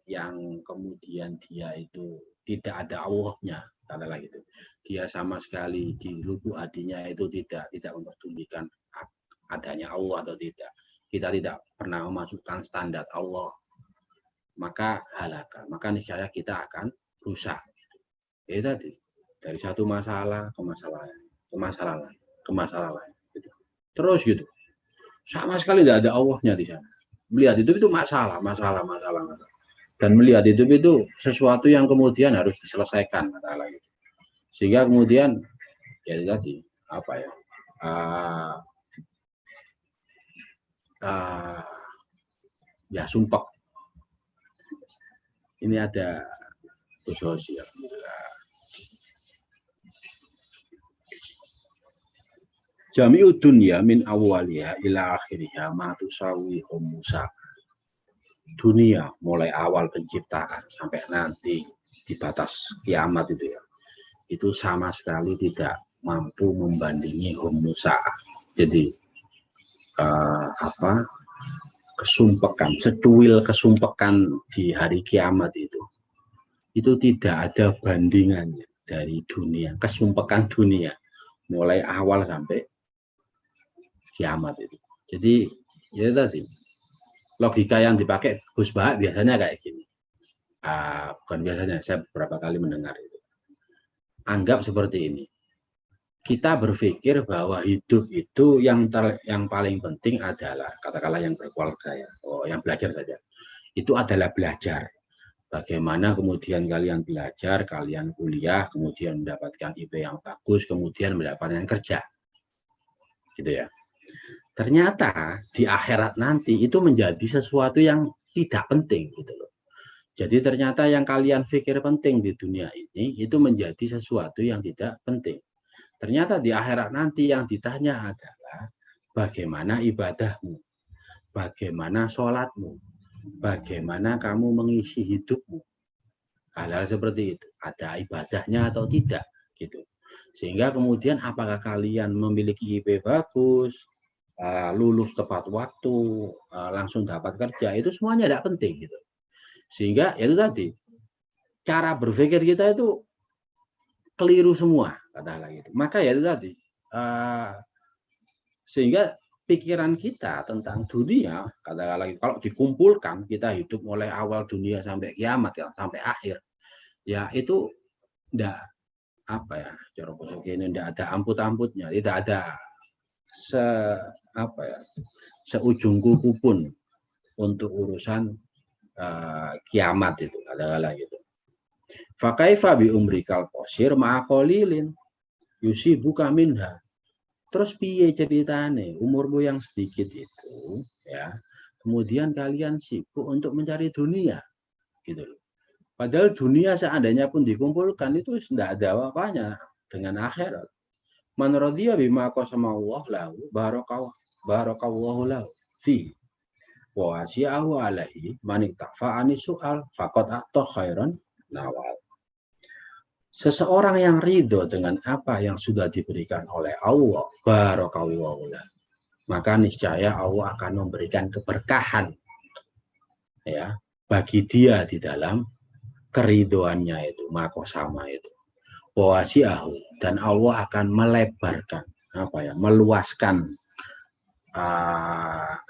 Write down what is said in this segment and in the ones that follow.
yang kemudian dia itu tidak ada Allahnya, katakanlah gitu. Dia sama sekali di lubuk hatinya itu tidak memperdulikan adanya Allah atau tidak. Kita tidak pernah memasukkan standar Allah, maka halaka, maka niscaya kita akan rusak. Itu tadi, dari satu masalah ke masalah lain, ke masalah lain, ke masalah lain. Gitu. Terus gitu. Sama sekali tidak ada Allahnya di sana. Melihat hidup itu masalah. Dan melihat hidup itu sesuatu yang kemudian harus diselesaikan, gitu. Sehingga kemudian ya tadi apa ya? Ya sumpah. Ini ada sosial. Jami'ud dunya min awwaliha ila akhiriha ma tusawi humusa. Dunia mulai awal penciptaan sampai nanti di batas kiamat itu ya, itu sama sekali tidak mampu membandingi humusa. Jadi secuil kesumpekan di hari kiamat itu tidak ada bandingannya dari dunia, kesumpekan dunia mulai awal sampai kiamat itu. Jadi ya tadi logika yang dipakai Gus Bahak biasanya kayak gini. Bukan biasanya, saya beberapa kali mendengar itu. Anggap seperti ini. Kita berpikir bahwa hidup itu yang paling penting adalah katakanlah yang berkeluarga ya, yang belajar saja. Itu adalah belajar. Bagaimana kemudian kalian belajar, kalian kuliah, kemudian mendapatkan IP yang bagus, kemudian mendapatkan kerja. Gitu ya. Ternyata di akhirat nanti itu menjadi sesuatu yang tidak penting gitu loh. Jadi ternyata yang kalian pikir penting di dunia ini itu menjadi sesuatu yang tidak penting. Ternyata di akhirat nanti yang ditanya adalah bagaimana ibadahmu, bagaimana sholatmu, bagaimana kamu mengisi hidupmu. Hal-hal seperti itu, ada ibadahnya atau tidak gitu. Sehingga kemudian apakah kalian memiliki IP bagus, lulus tepat waktu, langsung dapat kerja, itu semuanya tidak penting gitu. Sehingga itu tadi cara berpikir kita itu keliru semua, katakanlah gitu. Maka ya itu tadi sehingga pikiran kita tentang dunia, katakanlah kalau dikumpulkan kita hidup mulai awal dunia sampai kiamat ya, sampai akhir, ya itu enggak apa ya, cara bosok ini enggak ada amput-amputnya, tidak ada seujung kuku pun untuk urusan kiamat itu, katakanlah gitu. Fakaifa bi umrikal qasir ma'aqalilin yusibuka minha. Terus piye ceritane umurmu yang sedikit itu ya, kemudian kalian sibuk untuk mencari dunia gitu loh. Padahal dunia seandainya pun dikumpulkan itu tidak ada apa-apanya dengan akhirat. Man radiya bima qasama Allah lahu barakallahu lahu fi wa wasi'ahu alaihi man iktafa'ani su'al faqad a'ta khairan nawal. Seseorang yang ridho dengan apa yang sudah diberikan oleh Allah, barakallahu lahu, maka niscaya Allah akan memberikan keberkahan ya bagi dia di dalam keridhoannya itu, makosama itu. Wasi'ahu, dan Allah akan melebarkan meluaskan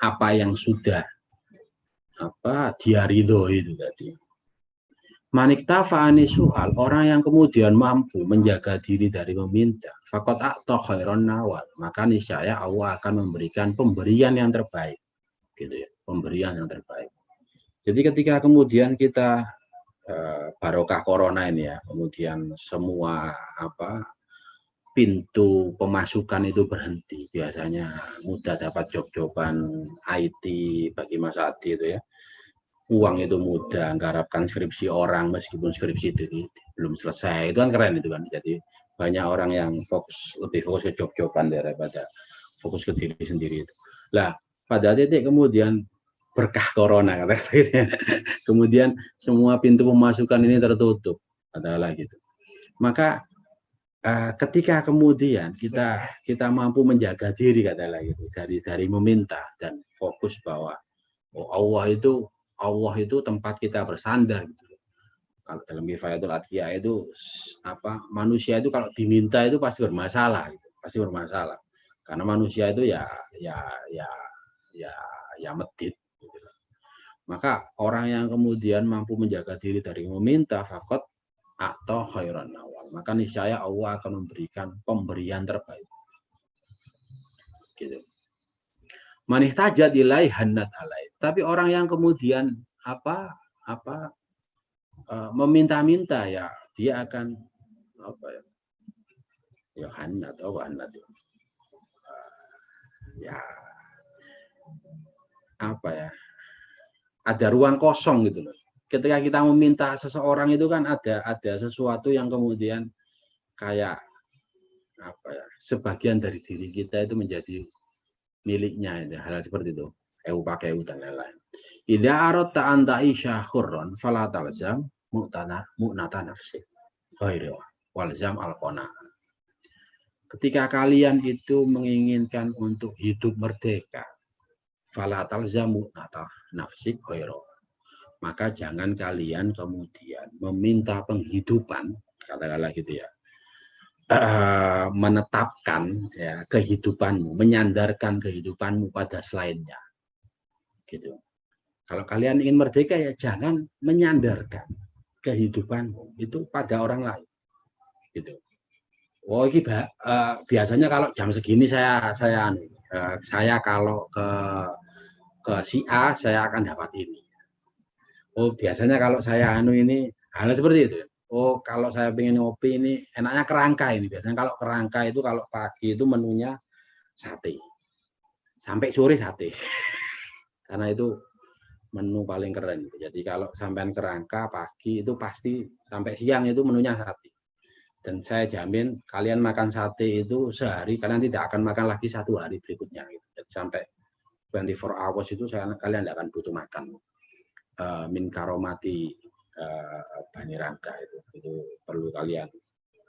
apa yang sudah dia ridho itu tadi. Maniktafa'ani su'al, orang yang kemudian mampu menjaga diri dari meminta, faqad a'ta khairan nawal, maka niscaya Allah akan memberikan pemberian yang terbaik gitu ya, pemberian yang terbaik. Jadi ketika kemudian kita barokah corona ini ya, kemudian semua pintu pemasukan itu berhenti, biasanya mudah dapat job-joban IT bagi Mas Adi itu ya, uang itu mudah, nggarapkan skripsi orang meskipun skripsi itu belum selesai, itu kan keren itu kan. Jadi banyak orang yang lebih fokus ke job-joban daripada fokus ke diri sendiri itu. Lah pada titik kemudian berkah corona katanya, kemudian semua pintu pemasukan ini tertutup, katakanlah gitu. Maka ketika kemudian kita mampu menjaga diri, katakanlah gitu, dari meminta dan fokus bahwa Allah itu Allah itu tempat kita bersandar gitu. Kalau dalam Kifayatul Adhiya itu manusia itu kalau diminta itu pasti bermasalah gitu. Pasti bermasalah. Karena manusia itu ya medit gitu. Maka orang yang kemudian mampu menjaga diri dari meminta fakot atau khairan awal, maka niscaya Allah akan memberikan pemberian terbaik. Gitu. Manih tajat ilai hannat alai. Tapi orang yang kemudian meminta-minta ya dia akan hannat hannat ada ruang kosong gitu loh. Ketika kita meminta seseorang itu kan ada sesuatu yang kemudian kayak sebagian dari diri kita itu menjadi miliknya, hal seperti itu. Pakai dan lain-lain. Idza aradta an ta'isha khurran fala talzam mu'nata nafsi. Walzam al-qana. Ketika kalian itu menginginkan untuk hidup merdeka, fala talzam mu'nata nafsi khaira. Maka jangan kalian kemudian meminta penghidupan, katakanlah gitu ya. Menetapkan ya kehidupanmu, menyandarkan kehidupanmu pada selainnya. Gitu. Kalau kalian ingin merdeka ya jangan menyandarkan kehidupanmu itu pada orang lain. Gitu. Oh, ini biasanya kalau jam segini saya kalau ke si A saya akan dapat ini. Oh, biasanya kalau saya ini hal seperti itu. Oh, kalau saya pengen ngopi ini enaknya kerangka ini. Biasanya kalau kerangka itu kalau pagi itu menunya sate. Sampai sore sate. Karena itu menu paling keren. Jadi kalau sampean kerangka pagi itu pasti sampai siang itu menunya sate. Dan saya jamin kalian makan sate itu sehari kalian tidak akan makan lagi 1 hari berikutnya. Jadi sampai 24 hours itu kalian tidak akan butuh makan. Min karomati Bani Rangka itu perlu kalian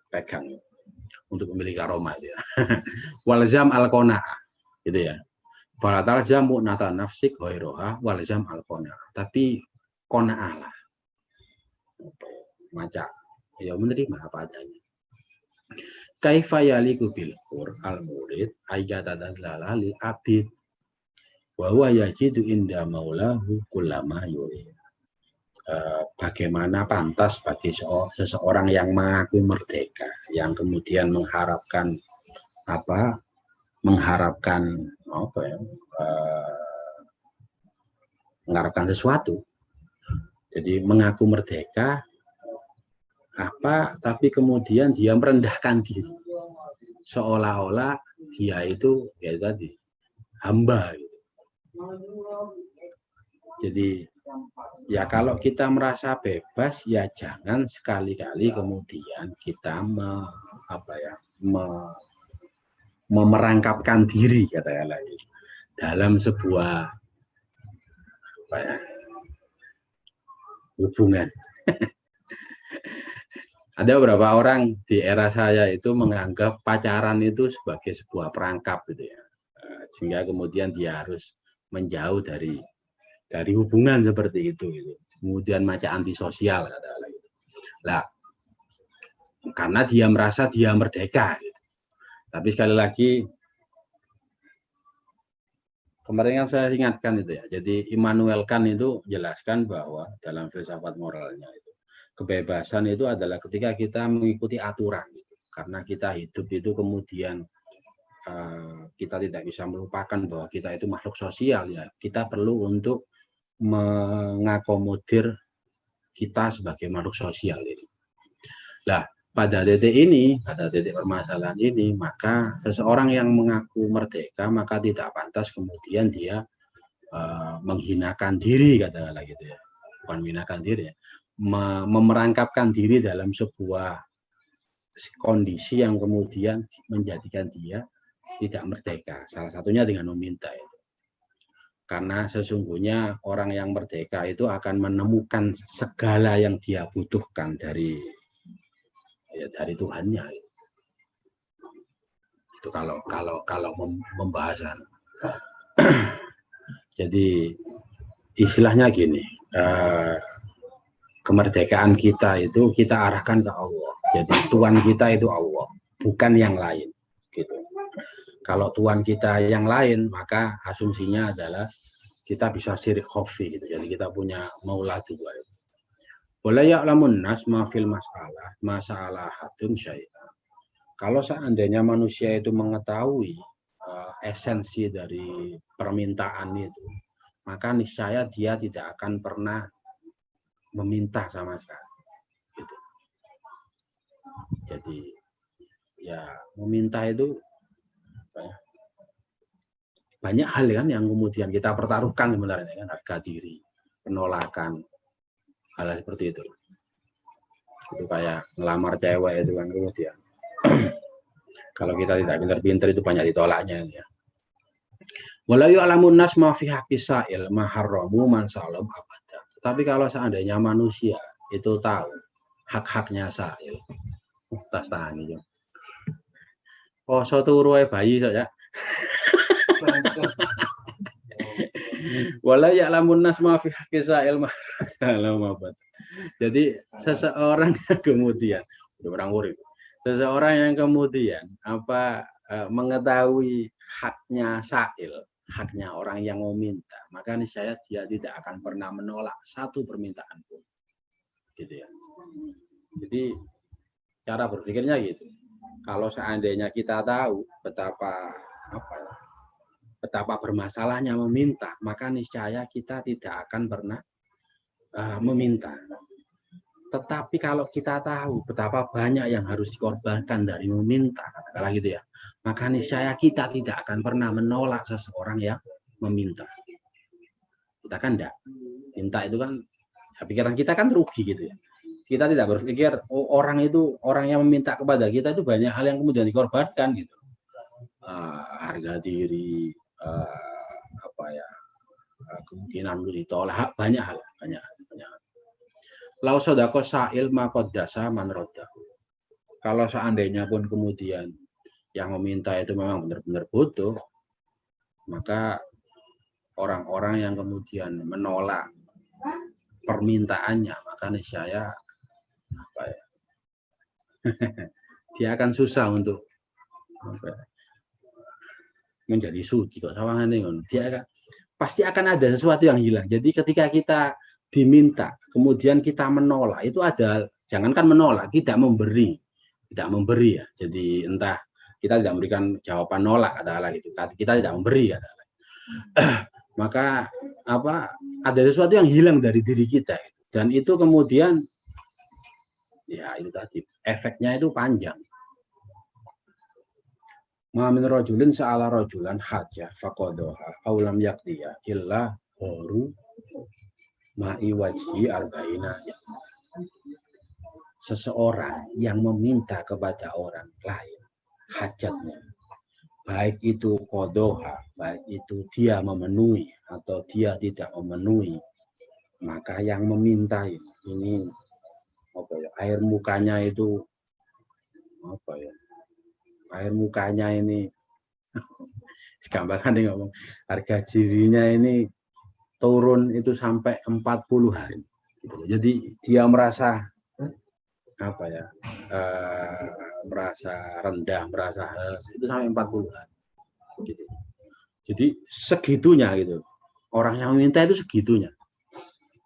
pegang untuk memiliki karomah ya. Walzam al-qanaah gitu ya. Falatal jamu nata nafsik ghairoha walzam al-qanaah. Tapi qanaah lah. Maca ya menerima apa adanya. Kaifa yaliku bil qur al-murid ayyatadallala lil abid wa huwa yajidu inda maulahu kullama yurid. Bagaimana pantas bagi seseorang yang mengaku merdeka, yang kemudian mengharapkan sesuatu. Jadi mengaku merdeka tapi kemudian dia merendahkan diri, seolah-olah dia itu ya tadi hamba. Jadi ya kalau kita merasa bebas ya jangan sekali-kali kemudian kita memerangkapkan diri katakanlah dalam sebuah hubungan. Ada beberapa orang di era saya itu menganggap pacaran itu sebagai sebuah perangkap gitu ya, sehingga kemudian dia harus menjauh dari hubungan seperti itu gitu. Kemudian macam antisosial katakanlah gitu. Lah, karena dia merasa dia merdeka gitu. Tapi sekali lagi kemarin yang saya ingatkan itu ya. Jadi Immanuel Kant itu jelaskan bahwa dalam filsafat moralnya itu kebebasan itu adalah ketika kita mengikuti aturan gitu. Karena kita hidup itu kemudian kita tidak bisa melupakan bahwa kita itu makhluk sosial ya. Kita perlu untuk mengakomodir kita sebagai makhluk sosial ini. Nah, pada titik permasalahan ini, maka seseorang yang mengaku merdeka maka tidak pantas kemudian dia menghinakan diri katakanlah gitu ya. Bukan menghinakan diri ya. Memerangkapkan diri dalam sebuah kondisi yang kemudian menjadikan dia tidak merdeka. Salah satunya dengan meminta itu. Karena sesungguhnya orang yang merdeka itu akan menemukan segala yang dia butuhkan dari Tuhannya. Itu kalau pembahasan. Jadi istilahnya gini, kemerdekaan kita itu kita arahkan ke Allah. Jadi Tuhan kita itu Allah, bukan yang lain. Gitu. Kalau Tuhan kita yang lain, maka asumsinya adalah kita bisa syirik khafi. Gitu. Jadi kita punya maula dua. Wala ya'lamun nas ma fil masalah hatun syai'an. Kalau seandainya manusia itu mengetahui esensi dari permintaan itu, maka niscaya dia tidak akan pernah meminta sama sekali. Gitu. Jadi ya meminta itu banyak hal kan yang kemudian kita pertaruhkan sebenarnya kan, harga diri, penolakan, hal seperti itu. Itu kayak ngelamar cewek itu kan kemudian kalau kita tidak pintar-pintar itu banyak ditolaknya ya. Wala ya'lamun nas ma fi haqqi sa'il ma harramu man salam abada. Tapi kalau seandainya manusia itu tahu hak-haknya sa'il, tas tangi yo. Poso turu bayi saja. Wala ya'lamun nas ma fi haqqi sa'il ma salam abada. Jadi seseorang yang kemudian orang urip, seseorang yang kemudian mengetahui haknya sa'il, haknya orang yang meminta, maka niscaya dia tidak akan pernah menolak satu permintaan pun. Gitu ya. Jadi cara berpikirnya gitu. Kalau seandainya kita tahu betapa bermasalahnya meminta, maka niscaya kita tidak akan pernah meminta. Tetapi kalau kita tahu betapa banyak yang harus dikorbankan dari meminta, katakanlah gitu ya, maka niscaya kita tidak akan pernah menolak seseorang yang meminta. Kita kan enggak. Minta itu kan, ya pikiran kita kan rugi gitu ya. Kita tidak berpikir, oh orang yang meminta kepada kita itu banyak hal yang kemudian dikorbankan gitu. Harga diri, kemungkinan ditolak, banyak hal. Lau sodako sa'il makod dasa manrodahu. Kalau seandainya pun kemudian yang meminta itu memang benar-benar butuh, maka orang-orang yang kemudian menolak permintaannya, maka niscaya dia akan susah untuk menjadi suci kok sawangan ini. Dia pasti akan ada sesuatu yang hilang. Jadi ketika kita diminta, kemudian kita menolak, itu ada, jangankan menolak, tidak memberi ya. Jadi entah kita tidak memberikan jawaban nolak adalah gitu, kita tidak memberi adalah. Maka ada sesuatu yang hilang dari diri kita, dan itu kemudian ya itu tadi efeknya itu panjang. Ma min rajulin sa'ala rajulan hajah faqadaha aw lam yaqdiya illa gharu ma'i wajhi arba'ina. Seseorang yang meminta kepada orang lain hajatnya, baik itu qadoha, baik itu dia memenuhi atau dia tidak memenuhi, maka yang meminta ini air mukanya itu air mukanya ini gambaran ngomong harga dirinya ini turun itu sampai 40 hari. Jadi dia merasa merasa rendah, merasa itu sampai 40 hari. Gitu. Jadi segitunya gitu. Orang yang minta itu segitunya.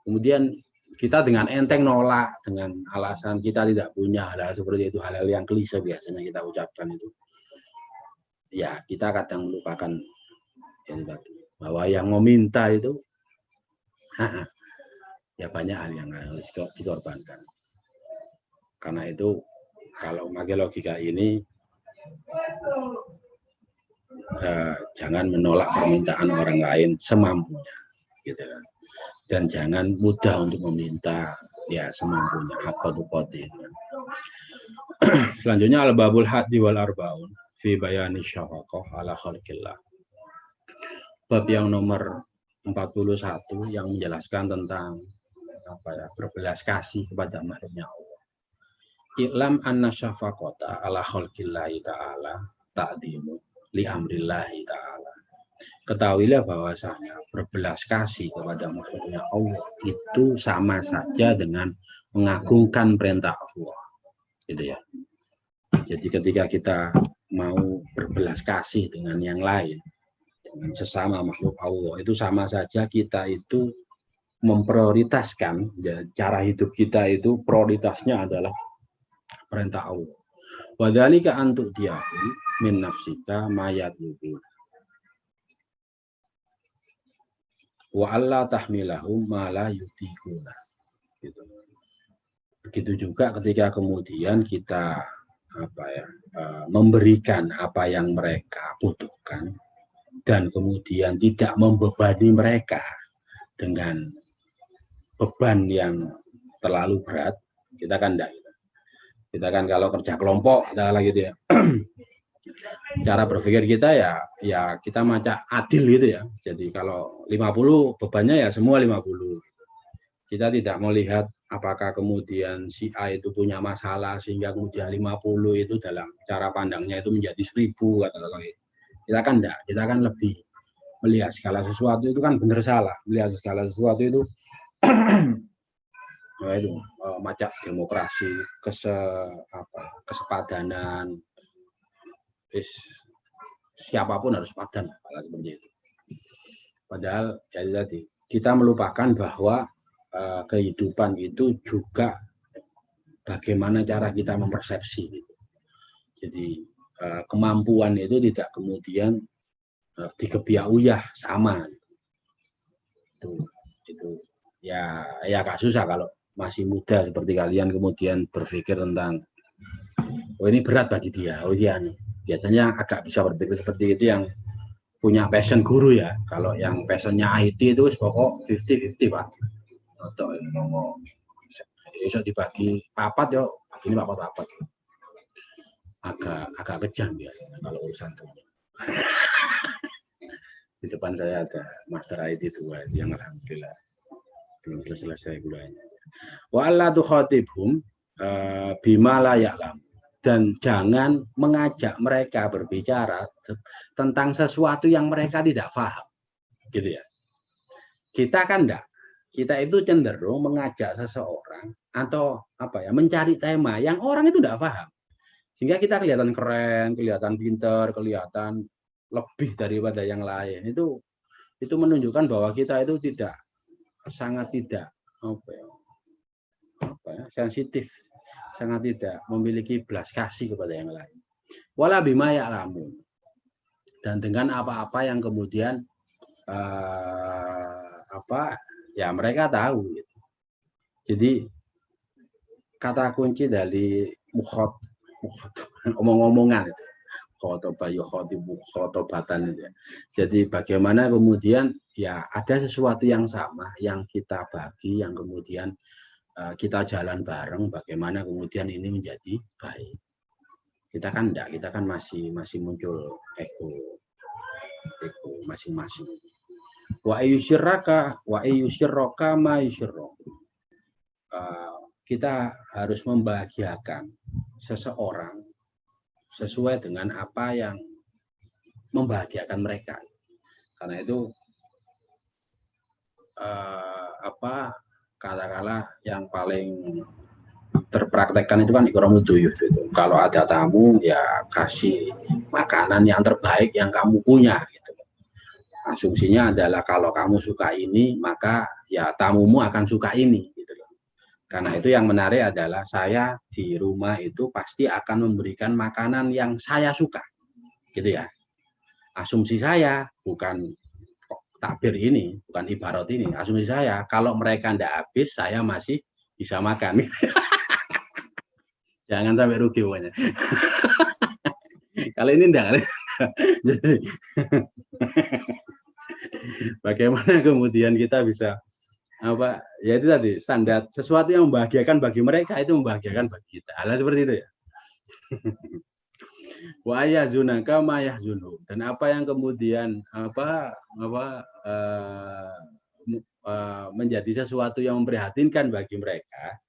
Kemudian kita dengan enteng nolak dengan alasan kita tidak punya, hal-hal seperti itu, hal-hal yang klise biasanya kita ucapkan itu. Ya, kita kadang melupakan bahwa yang meminta itu ya banyak hal yang harus dikorbankan. Karena itu kalau pakai logika ini jangan menolak permintaan orang lain semampunya, gitu kan. Dan jangan mudah untuk meminta ya semampunya. Selanjutnya al-babul hadi wal arbaun fi bayani syafaqah ala khalqillah. Bab yang nomor 41 yang menjelaskan tentang berbelas kasih kepada makhluknya Allah. I'lam anna syafaqata ala khalqillahi ta'ala ta'dimu li amrillahi ta'ala. Ketahuilah bahwasanya berbelas kasih kepada makhluknya Allah itu sama saja dengan mengagungkan perintah Allah, gitu ya. Jadi ketika kita mau berbelas kasih dengan yang lain, dengan sesama makhluk Allah, itu sama saja kita itu memprioritaskan ya, cara hidup kita itu prioritasnya adalah perintah Allah. Wadzalika antuk diahu min nafsika mayat lubu. Wa alla tahmilahum ma la yutiquna. Gitu. Begitu juga ketika kemudian kita memberikan apa yang mereka butuhkan dan kemudian tidak membebani mereka dengan beban yang terlalu berat, kita kan enggak. Kita kan kalau kerja kelompok kita lagi gitu ya. Cara berpikir kita ya kita macam adil gitu ya. Jadi kalau 50 bebannya ya semua 50. Kita tidak melihat apakah kemudian si A itu punya masalah sehingga kemudian 50 itu dalam cara pandangnya itu menjadi 1000 kata-kata. Kita kan enggak, kita kan lebih melihat segala sesuatu itu kan benar salah. Melihat segala sesuatu itu nah itu macam demokrasi, kesepadanan, siapapun harus padan, seperti itu. Padahal jadi tadi kita melupakan bahwa kehidupan itu juga bagaimana cara kita mempersepsi. Jadi kemampuan itu tidak kemudian dikebiak-uyah sama. Itu ya agak susah kalau masih muda seperti kalian kemudian berpikir tentang oh ini berat bagi dia, oh iya nih. Biasanya agak bisa berpikir seperti itu yang punya passion guru ya. Kalau yang passionnya IT itu pokok 50-50 Pak. Atau ngomong besok dibagi papat yo, ini papat. Agak kejam ya kalau urusan itu. Di depan saya ada master IT 2 yang alhamdulillah belum selesai kuliahnya. Wa alla tukhatibhum bima la ya'lam, dan jangan mengajak mereka berbicara tentang sesuatu yang mereka tidak paham. Gitu ya. Kita kan enggak. Kita itu cenderung mengajak seseorang atau mencari tema yang orang itu enggak paham. Sehingga kita kelihatan keren, kelihatan pintar, kelihatan lebih daripada yang lain. Itu menunjukkan bahwa kita itu sangat tidak sensitif, sangat tidak memiliki belas kasih kepada yang lain. Wala bima ya'lamun, dan dengan apa-apa yang kemudian mereka tahu. Gitu. Jadi kata kunci dari omong-omongan itu. Khotobatan itu. Jadi bagaimana kemudian ya ada sesuatu yang sama yang kita bagi, yang kemudian kita jalan bareng, bagaimana kemudian ini menjadi baik. Kita kan enggak, kita kan masih muncul ego masing-masing. Wa ayyusyirraka ma yusyirrok. Kita harus membahagiakan seseorang sesuai dengan apa yang membahagiakan mereka. Karena itu katakanlah yang paling terpraktekkan itu kan ikramu duyuf itu. Kalau ada tamu ya kasih makanan yang terbaik yang kamu punya gitu. Asumsinya adalah kalau kamu suka ini maka ya tamumu akan suka ini gitu. Karena itu yang menarik adalah saya di rumah itu pasti akan memberikan makanan yang saya suka, gitu ya. Asumsi saya bukan takbir ini, bukan ibarat ini. Asumsi saya kalau mereka tidak habis, saya masih bisa makan. Jangan sampai rugi pokoknya. Kalau ini enggak. Jadi, bagaimana kemudian kita bisa ya itu tadi standar sesuatu yang membahagiakan bagi mereka itu membahagiakan bagi kita. Hal seperti itu ya. Wa yahzunaka ma yahzunhum, dan apa yang kemudian menjadi sesuatu yang memprihatinkan bagi mereka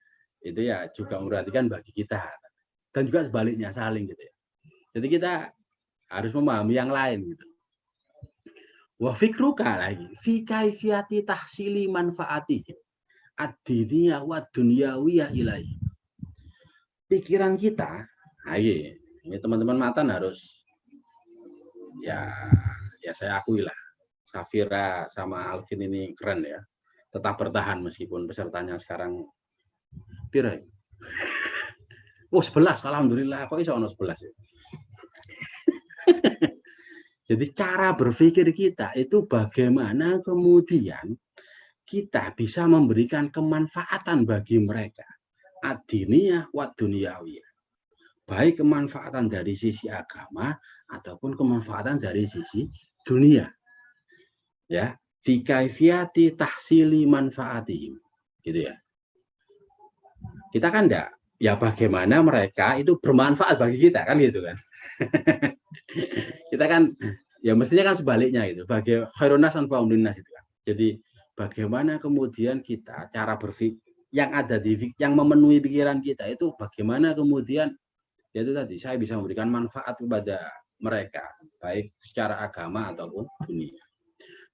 itu ya juga memperhatikan bagi kita, dan juga sebaliknya saling gitu ya. Jadi kita harus memahami yang lain gitu. Wa fikruka lagi fi kaifiyati tahsili manfaatihim ad-diniyah wa dunyawiyah ilahi. Pikiran kita, ini teman-teman matan harus ya saya akui lah. Safira sama Alvin ini keren ya. Tetap bertahan meskipun pesertanya sekarang pira. Oh 11, alhamdulillah. Kok iso ono 11 ya? Jadi cara berpikir kita itu bagaimana kemudian kita bisa memberikan kemanfaatan bagi mereka. Ad-diniyah wa dunyawiyah. Baik kemanfaatan dari sisi agama ataupun kemanfaatan dari sisi dunia. Ya, fi kaifiyati tahsili manfaatihim. Gitu ya. Kita kan enggak, ya bagaimana mereka itu bermanfaat bagi kita kan gitu kan. Kita kan ya mestinya kan sebaliknya gitu. Bagi khairun nas anfa'un linnas itu kan. Jadi bagaimana kemudian kita cara berpikir yang ada yang memenuhi pikiran kita itu bagaimana kemudian yaitu tadi saya bisa memberikan manfaat kepada mereka baik secara agama ataupun dunia.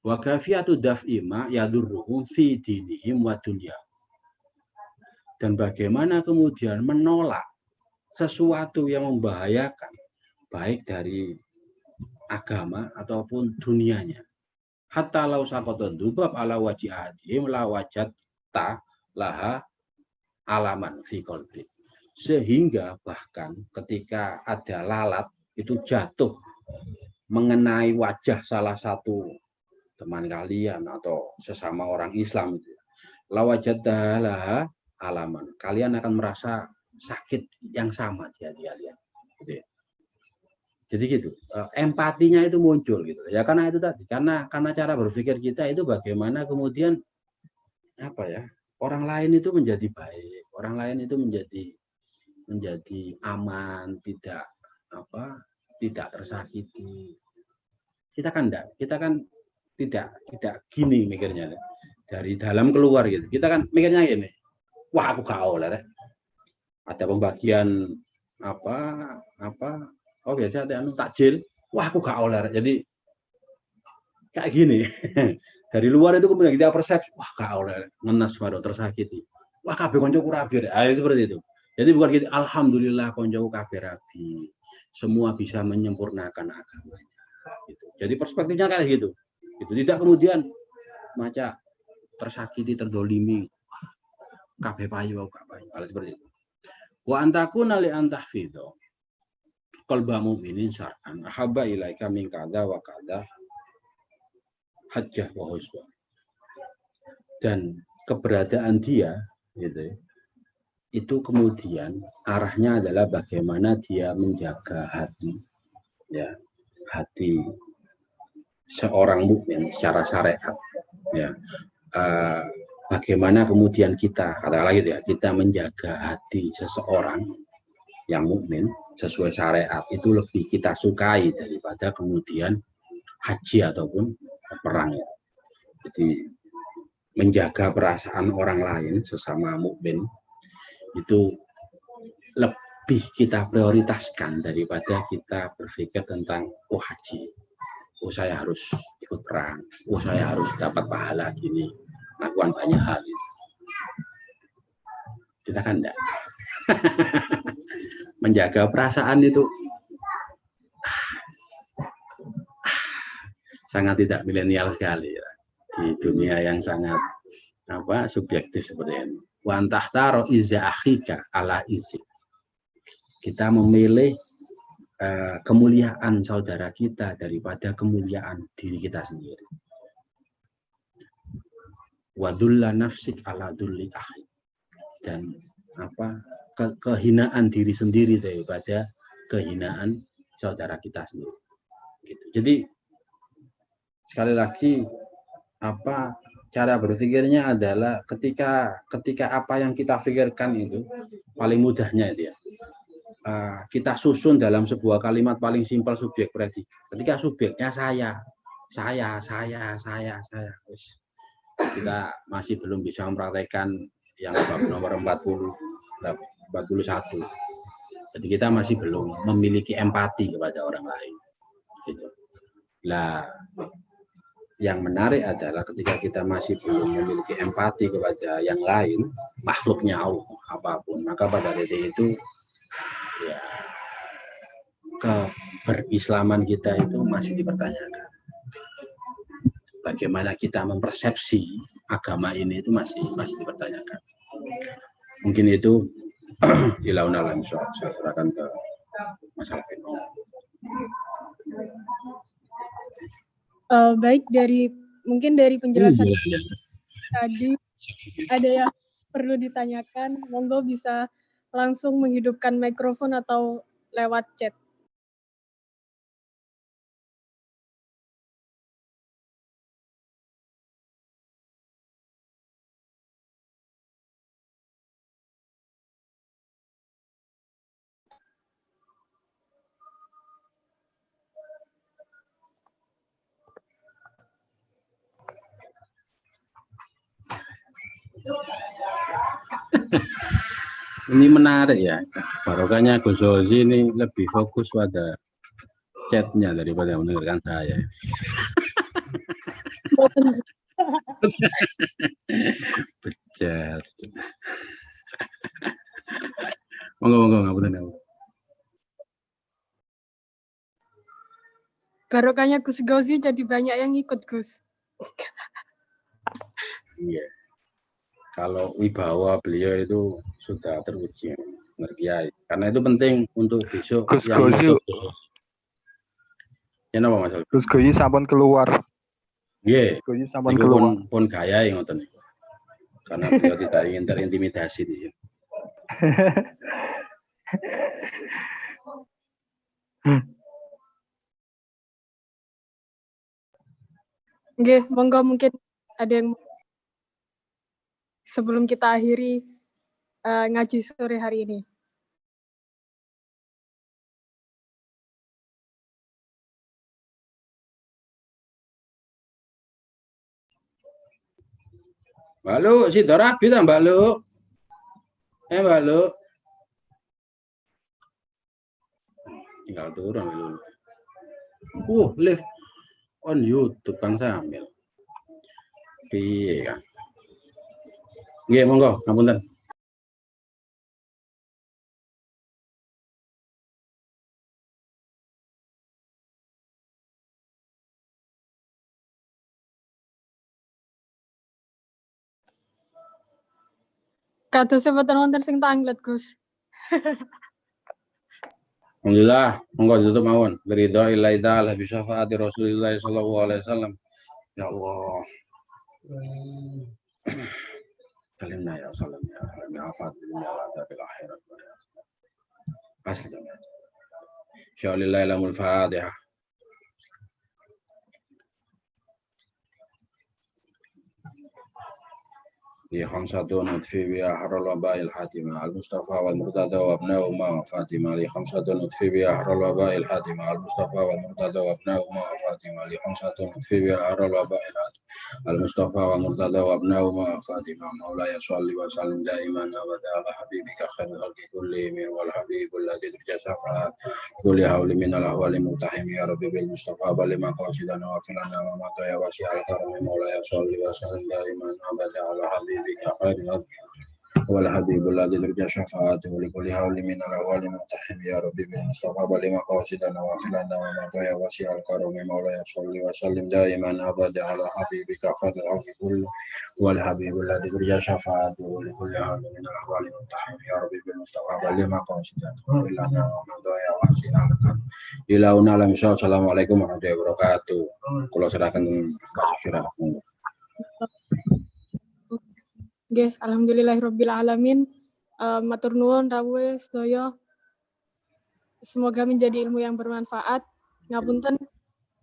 Wa kafiyatu daf'i ma yadurruhum fi dinihim wa dunya. Dan bagaimana kemudian menolak sesuatu yang membahayakan baik dari agama ataupun dunianya. Hatta law saqata dzubab ala wajhi ahadihim la wajadta laha alaman fi qalbi. Sehingga bahkan ketika ada lalat itu jatuh mengenai wajah salah satu teman kalian atau sesama orang Islam itu, la wajadta laha alaman. Kalian akan merasa sakit yang sama di hati kalian. Gitu ya. Jadi gitu, empatinya itu muncul gitu. Ya karena itu tadi, karena cara berpikir kita itu bagaimana kemudian apa ya? Orang lain itu menjadi baik, orang lain itu menjadi aman, tidak tersakiti. Kita kan tidak gini mikirnya. Dari dalam keluar gitu. Kita kan mikirnya gini. Wah, aku gak oleh. Ada pembagian oh biasa ada takjil, wah aku gak oleh. Jadi kayak gini. Dari luar itu kemudian kita persepsi, wah gak oleh, ngenes baru tersakiti. Wah kabeh koncoku rabi. Seperti itu. Jadi bukan gitu, alhamdulillah koncoku kabeh rabi. Semua bisa menyempurnakan agamanya. Gitu. Jadi perspektifnya kayak gitu. Gitu. Tidak kemudian macam tersakiti, terdolimi. Kabeh payu, kabeh seperti itu. Wa antakuna li antahfidho qalba mu'minin syar'an ahabba ilaika min kada wa kada hajjah wa huswa. Dan keberadaan dia gitu, itu kemudian arahnya adalah bagaimana dia menjaga hati ya, hati seorang mukmin secara syariat ya. Bagaimana kemudian kita katakanlah gitu ya, kita menjaga hati seseorang yang mukmin sesuai syariat itu lebih kita sukai daripada kemudian haji ataupun perang. Jadi menjaga perasaan orang lain sesama mukmin itu lebih kita prioritaskan daripada kita berpikir tentang oh haji, oh saya harus ikut perang, oh saya harus dapat pahala gini, lakukan banyak hal itu. Kita kan enggak. Menjaga perasaan itu sangat tidak milenial sekali ya. Di dunia yang sangat subjektif seperti ini. Wa antahtaro izza akhika ala izzi. Kita memilih kemuliaan saudara kita daripada kemuliaan diri kita sendiri. Wa dulla nafsik ala dulli akhi. Dan kehinaan diri sendiri daripada kehinaan saudara kita sendiri. Gitu. Jadi sekali lagi cara berpikirnya adalah ketika apa yang kita pikirkan itu paling mudahnya itu ya. Kita susun dalam sebuah kalimat paling simpel subjek predikat. Ketika subjeknya saya. Kita masih belum bisa mempraktekkan yang bab nomor 41. Jadi kita masih belum memiliki empati kepada orang lain. Gitu. Lah yang menarik adalah ketika kita masih belum memiliki empati kepada yang lain, makhluknya Allah apapun, maka pada titik itu ya keberislaman kita itu masih dipertanyakan. Bagaimana kita mempersepsi agama ini itu masih dipertanyakan. Mungkin itu ilaun alam, saya serahkan ke Mas Alvin. Baik, mungkin dari penjelasan tadi ada yang perlu ditanyakan, monggo bisa langsung menghidupkan mikrofon atau lewat chat. Ini menarik ya, barokahnya Gus Ozi ini lebih fokus pada chatnya daripada mendengarkan saya. Bejat. Monggo ngapunten. Barokahnya Gus Gozi jadi banyak yang ikut, Gus. Iya. Kalau wibawa beliau itu sudah teruji, ngerti. Karena itu penting untuk besok Gus yang Gozi. Ya napa Mas? Gus Gozi sampun keluar. Nggih. Gozi sampun keluar. Pun gaya yang ngoten. Karena beliau tidak ingin terintimidasi di sini. Nggih, monggo mungkin ada yang sebelum kita akhiri ngaji sore hari ini. Mbak Lu, si Dorabi ta Mbak Lu? Mbak Lu. Tinggal turun dulu. Live on YouTube Kang Samil. Piye kan? Nggih, monggo, ngapunten. Kados mboten wonten sing tanglet, Gus. Alhamdulillah, monggo ditutup mawon. Beridho illahi ta'ala bi syafaati Rasulillah sallallahu alaihi wasallam. Ya Allah. Kalimna ya salam ya rahim ya afat ya ada bil akhirat. Asli. Sya'lillahi lamul Fatihah. في خمسة نطفي بها حر الوباء الحاتمة المصطفى والمرتضى وابناؤهما وفاطمة لخمسة نطفي بها حر الوباء الحاتمة المصطفى والمرتضى وابناؤهما وفاطمة لخمسة نطفي بها حر الوباء الحاتمة المصطفى والمرتضى وابناؤهما وفاطمة مولاي صل وسلم دائما أبدا على حبيبك خير الخلق كلهم والحبيب الذي ترجى شفاعة كل هول من الأهوال مقتحم يا ربي بالمصطفى بل مقاصدنا وفي لنا وما يا واسع الكرم مولاي صل وسلم دائما أبدا على حبيبك خير الخلق والحبيب الذي ترجى شفاعته لكل هول من الأهوال مقتحم يا ربي بالمصطفى بل مقاصدنا وفي لنا وما يا واسع الكرم مولاي صل وسلم دائما أبدا على حبيبك خير الخلق كله والحبيب الذي ترجى شفاعته لكل هول من الأهوال مقتحم يا ربي بالمصطفى بل مقاصدنا وفي لنا وما يا واسع الكرم Ilaun alam. Assalamualaikum warahmatullahi wabarakatuh. Kalau serahkan Mbak Syafira. Nggih, alhamdulillahirabbil alamin. Matur nuwun rawuh sedaya. Semoga menjadi ilmu yang bermanfaat. Ngapunten.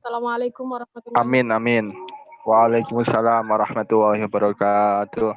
Assalamualaikum warahmatullahi wabarakatuh. Amin. Waalaikumsalam warahmatullahi wabarakatuh.